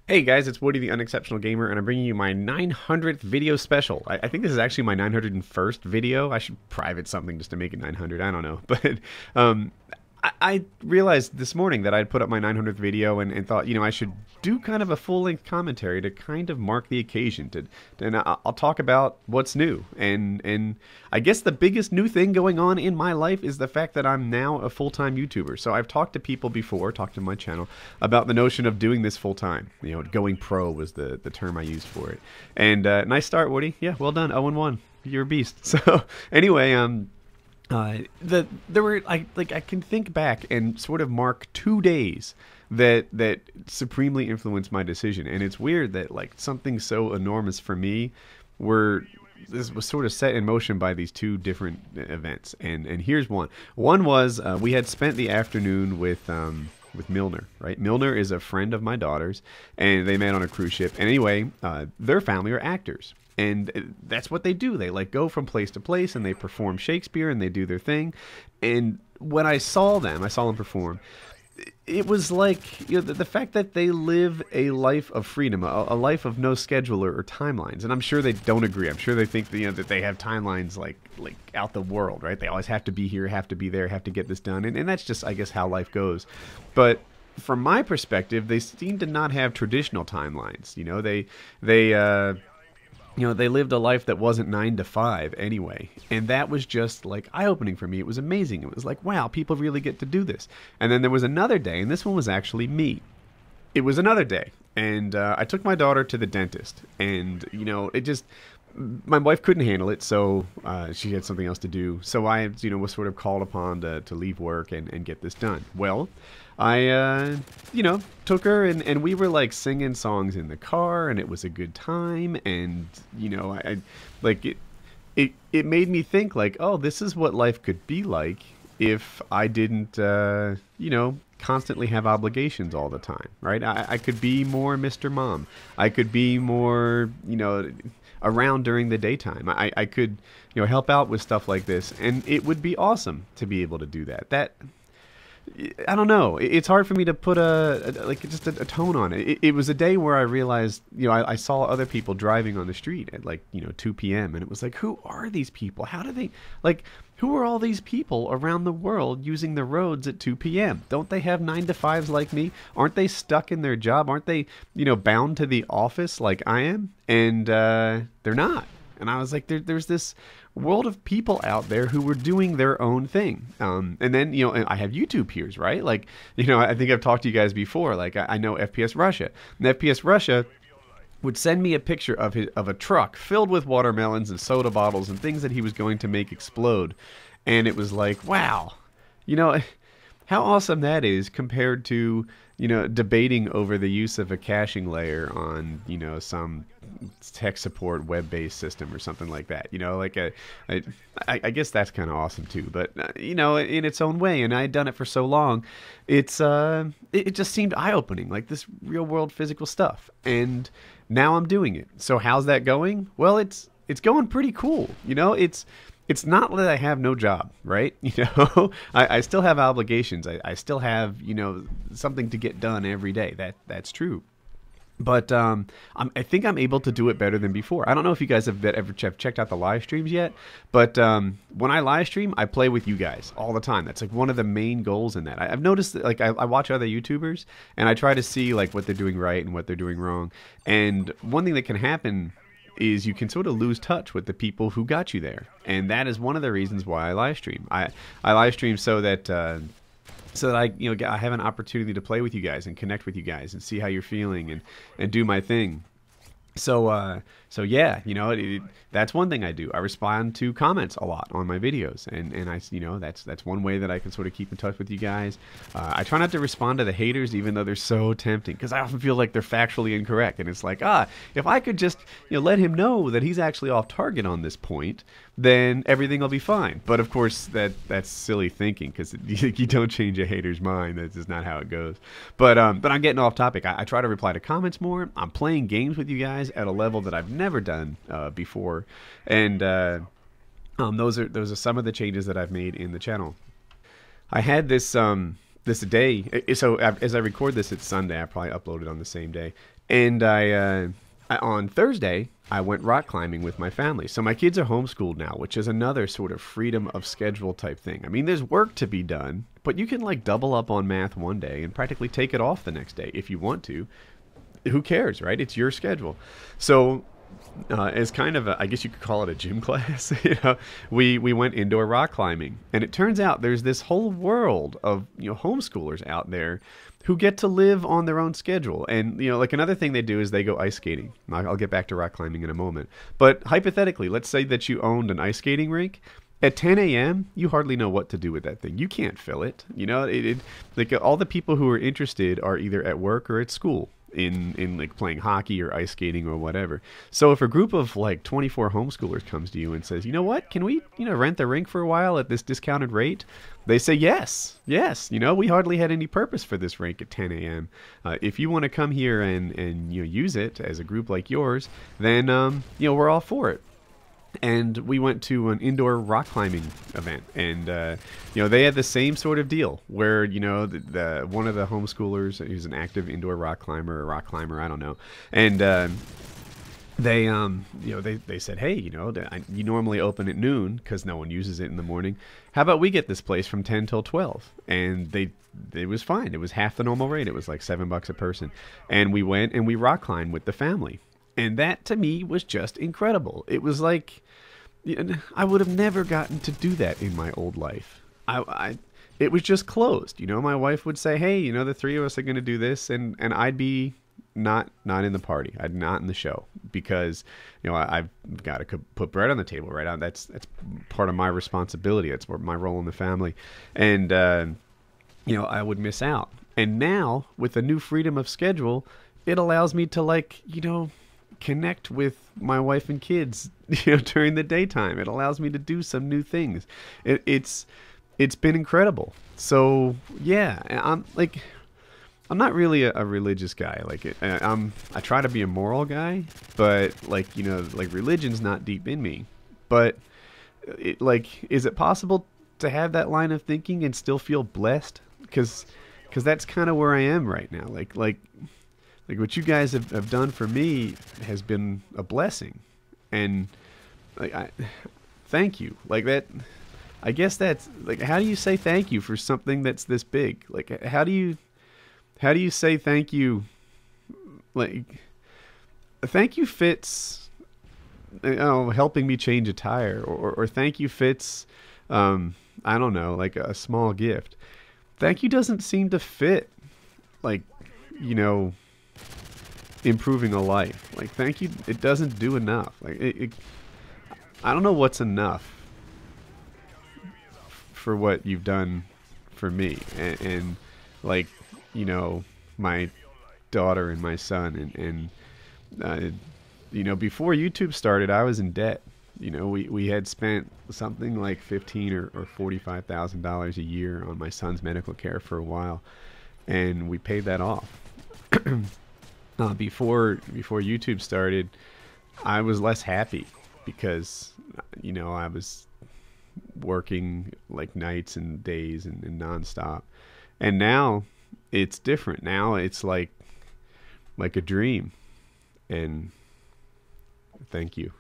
Hey guys, it's Woody the Unexceptional Gamer, and I'm bringing you my 900th video special. I think this is actually my 901st video. I should private something just to make it 900. I don't know. But I realized this morning that I'd put up my 900th video and thought, you know, I should do kind of a full-length commentary to kind of mark the occasion. And I'll talk about what's new. And I guess the biggest new thing going on in my life is the fact that I'm now a full-time YouTuber. So I've talked to people before, talked to my channel, about the notion of doing this full-time. You know, going pro was the term I used for it. And nice start, Woody. Yeah, well done. 0-1. You're a beast. So anyway, there were I can think back and sort of mark 2 days that supremely influenced my decision, and it's weird that like something so enormous for me this was sort of set in motion by these two different events, and here's one. One was we had spent the afternoon with Milner, right? Milner is a friend of my daughter's, and they met on a cruise ship. And anyway, their family are actors. And that's what they do. They like go from place to place and they perform Shakespeare and they do their thing. And when I saw them perform, it was like, you know, the fact that they live a life of freedom, a life of no schedule or timelines. And I'm sure they don't agree. I'm sure they think that, you know, that they have timelines like out the world, right? They always have to be here, have to be there, have to get this done. And that's just, I guess, how life goes. But from my perspective, they seem to not have traditional timelines. You know, they lived a life that wasn't 9 to 5 anyway. And that was just like eye-opening for me. It was amazing. It was like, wow, people really get to do this. And then there was another day, and this one was actually me. It was another day. And I took my daughter to the dentist. And, you know, my wife couldn't handle it, so she had something else to do. So I, you know, was sort of called upon to leave work and get this done. Well, I, you know, took her and we were like singing songs in the car, and it was a good time. And, you know, I like it made me think like, oh, this is what life could be like if I didn't, you know, constantly have obligations all the time, right? I could be more Mr. Mom. I could be more, you know, around during the daytime. I could, you know, help out with stuff like this, and it would be awesome to be able to do that. I don't know. It's hard for me to put a tone on it. It was a day where I realized, you know, I saw other people driving on the street at like, you know, 2 p.m. and it was like, who are these people? How do they, like, who are all these people around the world using the roads at 2 p.m.? Don't they have 9 to 5s like me? Aren't they stuck in their job? Aren't they, you know, bound to the office like I am? And they're not. And I was like, there's this world of people out there who were doing their own thing. And then, you know, I have YouTube peers, right? Like, you know, I think I've talked to you guys before. Like, I know FPS Russia. And FPS Russia would send me a picture of a truck filled with watermelons and soda bottles and things that he was going to make explode. And it was like, wow, you know, how awesome that is compared to, you know, debating over the use of a caching layer on, you know, some tech support web-based system or something like that. You know, like I guess that's kind of awesome too. But you know, in its own way, and I had done it for so long, it just seemed eye-opening, like this real-world physical stuff. And now I'm doing it. So how's that going? Well, it's going pretty cool. You know, it's not that I have no job, right? You know, I still have obligations. I still have, you know, something to get done every day. That's true. But I think I'm able to do it better than before. I don't know if you guys have ever checked out the live streams yet, but when I live stream, I play with you guys all the time. That's like one of the main goals in that. I've noticed that, like, I watch other YouTubers and I try to see like what they're doing right and what they're doing wrong. And one thing that can happen is you can sort of lose touch with the people who got you there. And that is one of the reasons why I live stream. I live stream so that I, you know, I have an opportunity to play with you guys and connect with you guys and see how you're feeling and do my thing. So yeah, you know, that's one thing I do. I respond to comments a lot on my videos, and I, you know, that's one way that I can sort of keep in touch with you guys. I try not to respond to the haters, even though they're so tempting, because I often feel like they're factually incorrect, and it's like, if I could just, you know, let him know that he's actually off target on this point, then everything will be fine. But of course, that's silly thinking, because you don't change a hater's mind. That's just not how it goes. But I'm getting off topic. I try to reply to comments more. I'm playing games with you guys at a level that I've never done before, and those are some of the changes that I've made in the channel. I had this day. So as I record this, it's Sunday. I probably upload it on the same day. And on Thursday, I went rock climbing with my family. So my kids are homeschooled now, which is another sort of freedom of schedule type thing. I mean, there's work to be done, but you can like double up on math one day and practically take it off the next day if you want to. Who cares, right? It's your schedule. So as kind of I guess you could call it a gym class. We went indoor rock climbing, and it turns out there's this whole world of homeschoolers out there who get to live on their own schedule. And like another thing they do is they go ice skating. I'll get back to rock climbing in a moment. But hypothetically, let's say that you owned an ice skating rink. At 10 a.m., you hardly know what to do with that thing. You can't fill it. Like all the people who are interested are either at work or at school in like playing hockey or ice skating or whatever. So if a group of like 24 homeschoolers comes to you and says, you know what, can we rent the rink for a while at this discounted rate? They say yes. We hardly had any purpose for this rink at 10 a.m. If you want to come here and use it as a group like yours, then we're all for it. And we went to an indoor rock climbing event, and they had the same sort of deal where the one of the homeschoolers, who's an active indoor rock climber, I don't know, and they said, hey, you normally open at noon because no one uses it in the morning. How about we get this place from 10 till 12? And it was fine. It was half the normal rate. It was like $7 a person, and we went and we rock climbed with the family. And that, to me, was just incredible. It was like, I would have never gotten to do that in my old life. It was just closed. My wife would say, hey, the three of us are going to do this. And I'd be not in the party. I'd not in the show because, I've got to put bread on the table, right? That's part of my responsibility. That's my role in the family. And, I would miss out. And now, with the new freedom of schedule, it allows me to connect with my wife and kids during the daytime. It allows me to do some new things. It's been incredible. So yeah, I'm not really a religious guy. I try to be a moral guy, but religion's not deep in me. But is it possible to have that line of thinking and still feel blessed? Because that's kind of where I am right now. Like what you guys have done for me has been a blessing, and thank you. I guess that's how do you say thank you for something that's this big? How do you say thank you? Thank you fits, helping me change a tire, or thank you fits, I don't know, a small gift. Thank you doesn't seem to fit, improving a life. Thank you, it doesn't do enough. I don't know what's enough for what you've done for me, and my daughter and my son, and before YouTube started, I was in debt. We had spent something like $15,000 or $45,000 a year on my son's medical care for a while, and we paid that off. Before YouTube started, I was less happy because I was working nights and days and nonstop, and now it's different. Now it's like a dream, and thank you.